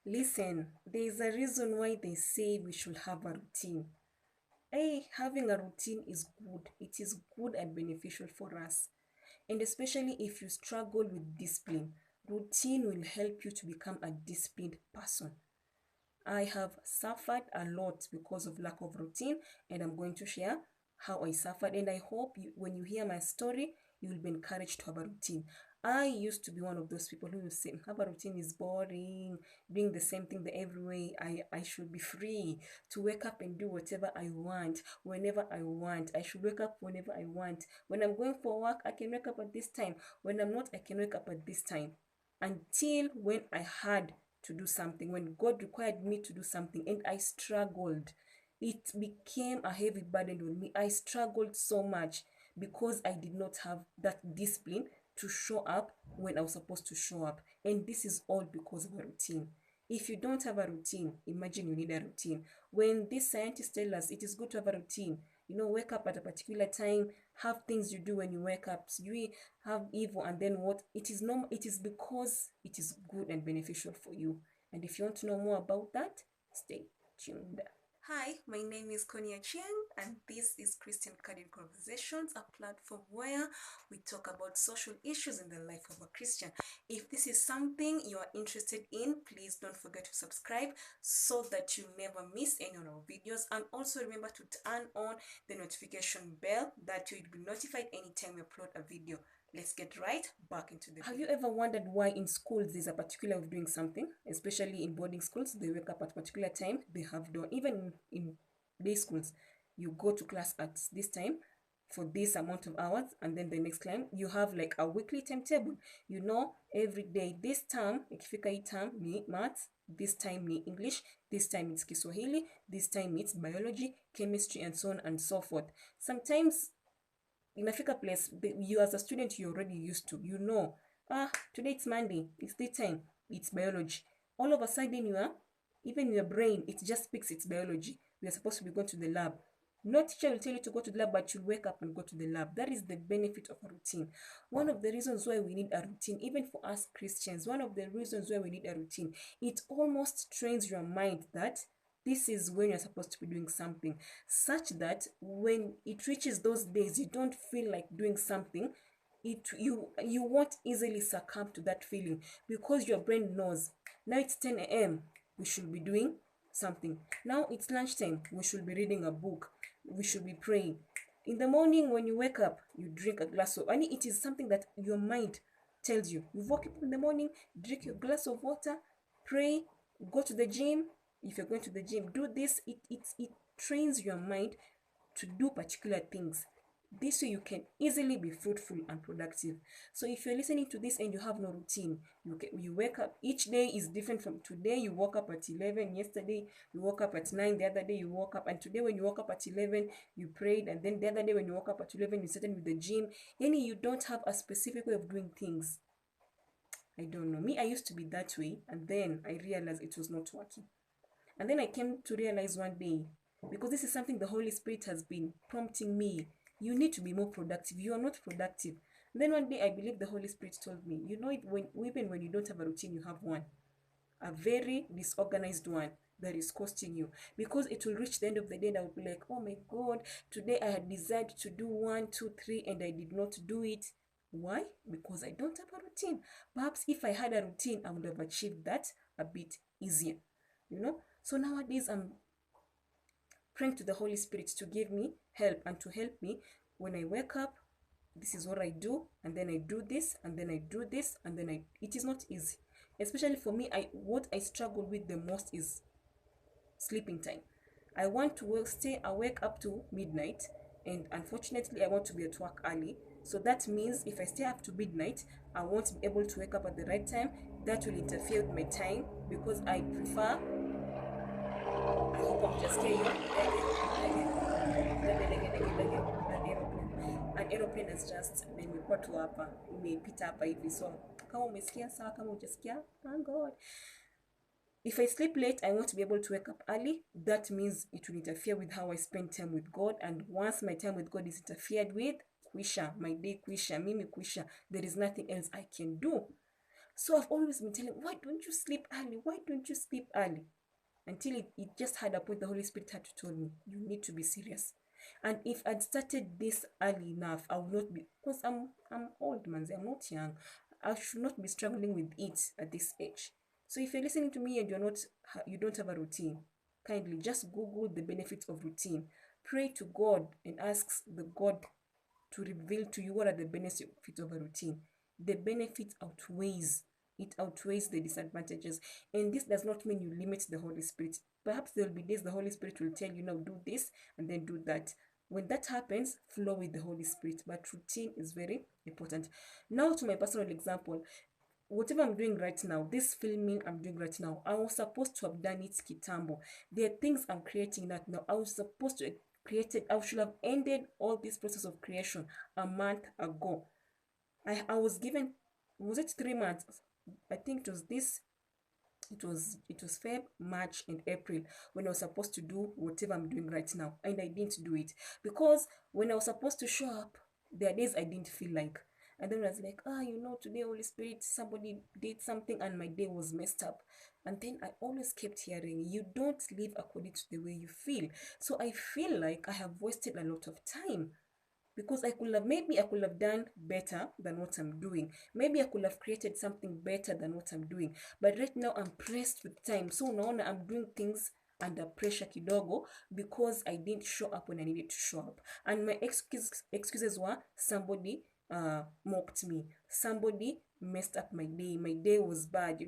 Listen, there is a reason why they say we should have a routine. Hey, having a routine is good. It is good and beneficial for us. And especially if you struggle with discipline, routine will help you to become a disciplined person. I have suffered a lot because of lack of routine, and I'm going to share how I suffered. And I hope when you hear my story, you will be encouraged to have a routine. I used to be one of those people who would say, have a routine is boring, doing the same thing the every way. I should be free to wake up and do whatever I want, whenever I want. I should wake up whenever I want. When I'm going for work, I can wake up at this time. When I'm not, I can wake up at this time. Until when I had to do something, when God required me to do something, and I struggled. It became a heavy burden on me. I struggled so much because I did not have that discipline to show up when I was supposed to show up. And this is all because of a routine. If you don't have a routine, imagine you need a routine. When these scientists tell us it is good to have a routine, wake up at a particular time, have things you do when you wake up. So you have evil, and then what? It is normal. It is because it is good and beneficial for you. And if you want to know more about that, stay tuned. Hi, my name is Konya Chiang, and this is Christian Candid Conversations, a platform where we talk about social issues in the life of a Christian. If this is something you are interested in, please don't forget to subscribe so that you never miss any of our videos. And also remember to turn on the notification bell that you will be notified anytime we upload a video. Let's get right back into the video. Have you ever wondered why in schools there's a particular way of doing something? Especially in boarding schools, they wake up at a particular time, they have done. Even in day schools, you go to class at this time for this amount of hours, and then the next time you have like a weekly timetable. Every day, this term, ikifika hii term ni maths, this time ni English, this time it's Kiswahili, this time it's biology, chemistry, and so on and so forth. Sometimes inafika place you as a student you're already used to, today it's Monday, it's this time, it's biology. All of a sudden even your brain, it just speaks it's biology. We are supposed to be going to the lab. No teacher will tell you to go to the lab, but you'll wake up and go to the lab. That is the benefit of a routine. One of the reasons why we need a routine, even for us Christians, one of the reasons why we need a routine, it almost trains your mind that this is when you're supposed to be doing something, such that when it reaches those days you don't feel like doing something. You won't easily succumb to that feeling, because your brain knows now it's 10 a.m. we should be doing something. Now it's lunchtime, we should be reading a book, we should be praying. In the morning when you wake up, you drink a glass of, and it is something that your mind tells you. You woke up in the morning, drink your glass of water, pray, go to the gym. If you're going to the gym, do this. It trains your mind to do particular things. This way you can easily be fruitful and productive. So if you're listening to this and you have no routine, you wake up, each day is different. From today you woke up at 11, yesterday you woke up at 9, the other day you woke up, and today when you woke up at 11 you prayed, and then the other day when you woke up at 11 you started with the gym. You don't have a specific way of doing things. I don't know, me, I used to be that way, and then I realized it was not working. And then I came to realize one day, because this is something the Holy Spirit has been prompting me, you need to be more productive. You are not productive. And then one day I believe the Holy Spirit told me, even when you don't have a routine, you have one, a very disorganized one that is costing you, because it will reach the end of the day and I will be like, oh my God, today I had desired to do 1, 2, 3 and I did not do it. Why? Because I don't have a routine. Perhaps if I had a routine, I would have achieved that a bit easier. So nowadays I'm praying to the Holy Spirit to give me help and to help me. When I wake up, this is what I do, and then I do this, and then I do this, and then it is not easy. Especially for me, what I struggle with the most is sleeping time. I want to stay awake up to midnight, and unfortunately I want to be at work early. So that means if I stay up to midnight, I won't be able to wake up at the right time. That will interfere with my time, because I prefer, I hope I'm just hearing an aeroplane has just nimekuwa tu hapa, imepita hapa hivi. So kama umesikia sawa, kama hujasikia, thank God. If I sleep late, I won't be able to wake up early. That means it will interfere with how I spend time with God. And once my time with God is interfered with, kwisha, my day kwisha, mimi kwisha, there is nothing else I can do. So I've always been telling, why don't you sleep early? Why don't you sleep early? Until it just had a point the Holy Spirit had to tell me, you need to be serious. And if I'd started this early enough, I would not be, because I'm old, man. I'm not young. I should not be struggling with it at this age. So if you're listening to me and you don't have a routine, kindly just Google the benefits of routine. Pray to God and ask the God to reveal to you what are the benefits of a routine. The benefit outweighs it outweighs the disadvantages. And this does not mean you limit the Holy Spirit. Perhaps there will be days the Holy Spirit will tell you, now do this and then do that. When that happens, flow with the Holy Spirit. But routine is very important. Now to my personal example, whatever I'm doing right now, this filming I'm doing right now, I was supposed to have done it kitambo. There are things I'm creating right now. I was supposed to create it. I should have ended all this process of creation a month ago. I was given, was it 3 months? I think it was Feb, March, and April when I was supposed to do whatever I'm doing right now, and I didn't do it because when I was supposed to show up, there are days I didn't feel like, and then I was like, today Holy Spirit, somebody did something, and my day was messed up. And then I always kept hearing, you don't live according to the way you feel. So I feel like I have wasted a lot of time because I could have done better than what I'm doing. Maybe I could have created something better than what I'm doing. But right now I'm pressed with time. So now I'm doing things under pressure kidogo because I didn't show up when I needed to show up. And my excuses were somebody mocked me. Somebody messed up my day. My day was bad.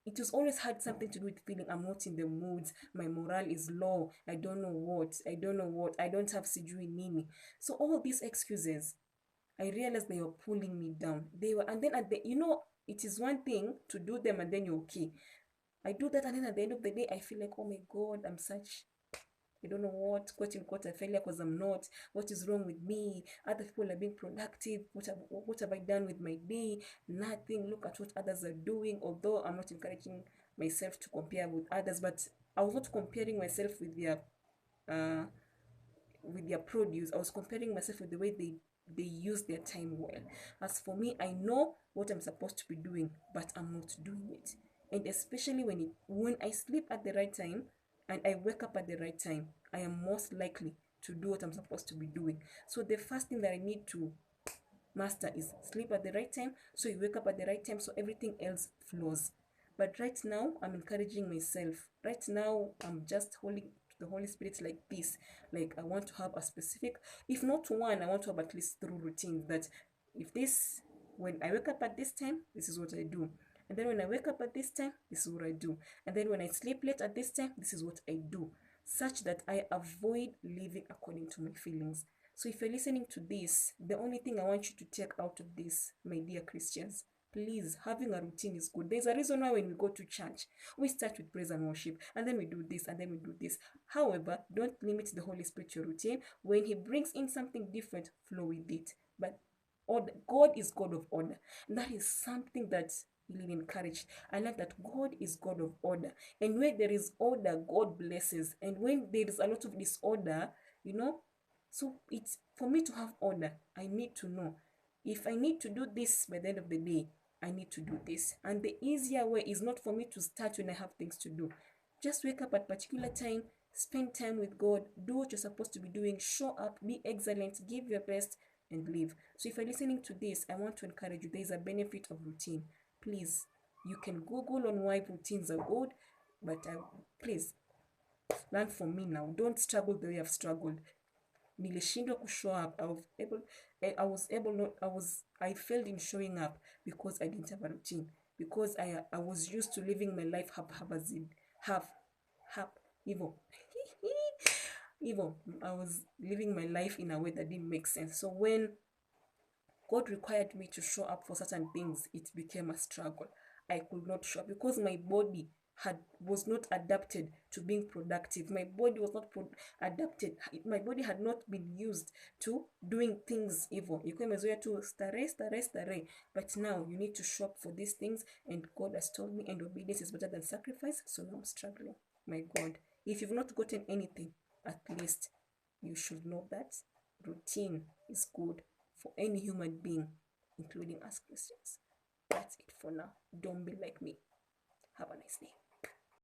It was always had something to do with feeling I'm not in the mood, my morale is low, I don't know what, I don't have sijui nini. So all these excuses, I realized they were pulling me down. They were, and then it is one thing to do them and then you're okay. I do that and then at the end of the day, I feel like, oh my God, I don't know what, quote unquote, a failure because I'm not. What is wrong with me? Other people are being productive. What have I done with my day? Nothing. Look at what others are doing. Although I'm not encouraging myself to compare with others, but I was not comparing myself uh, with their produce. I was comparing myself with the way they use their time well. As for me, I know what I'm supposed to be doing, but I'm not doing it. And especially when I sleep at the right time and I wake up at the right time, I am most likely to do what I'm supposed to be doing. So the first thing that I need to master is sleep at the right time, so you wake up at the right time, so everything else flows. But right now I'm encouraging myself. Right now I'm just holding to the Holy Spirit like this. Like I want to have a specific, if not one, I want to have at least 3 routines that if this when I wake up at this time, this is what I do. And then when I wake up at this time, this is what I do. And then when I sleep late at this time, this is what I do. Such that I avoid living according to my feelings. So if you're listening to this, the only thing I want you to take out of this, my dear Christians, please, having a routine is good. There's a reason why when we go to church, we start with praise and worship, and then we do this, and then we do this. However, don't limit the Holy Spirit to your routine. When He brings in something different, flow with it. But God is God of order. And that is something that really encouraged. I like that God is God of order. And where there is order, God blesses. And when there is a lot of disorder, you know, so it's for me to have order, I need to know if I need to do this by the end of the day, I need to do this. And the easier way is not for me to start when I have things to do. Just wake up at particular time, spend time with God, do what you're supposed to be doing, show up, be excellent, give your best, and live. So if you're listening to this, I want to encourage you. There is a benefit of routine. Please, you can Google on why routines are good, but please learn from me now. Don't struggle the way I've struggled. Nilishindwa kushow up. I failed in showing up because I didn't have a routine. Because I was used to living my life haphazard, half, half, evil. Evil. I was living my life in a way that didn't make sense. So when God required me to show up for certain things, it became a struggle. I could not show up because my body was not adapted to being productive. My body was not adapted. My body had not been used to doing things evil. You came as to stare. But now you need to show up for these things, and God has told me, and obedience is better than sacrifice. So now I'm struggling. My God, if you've not gotten anything, at least you should know that routine is good for any human being, including us Christians. That's it for now. Don't be like me. Have a nice day.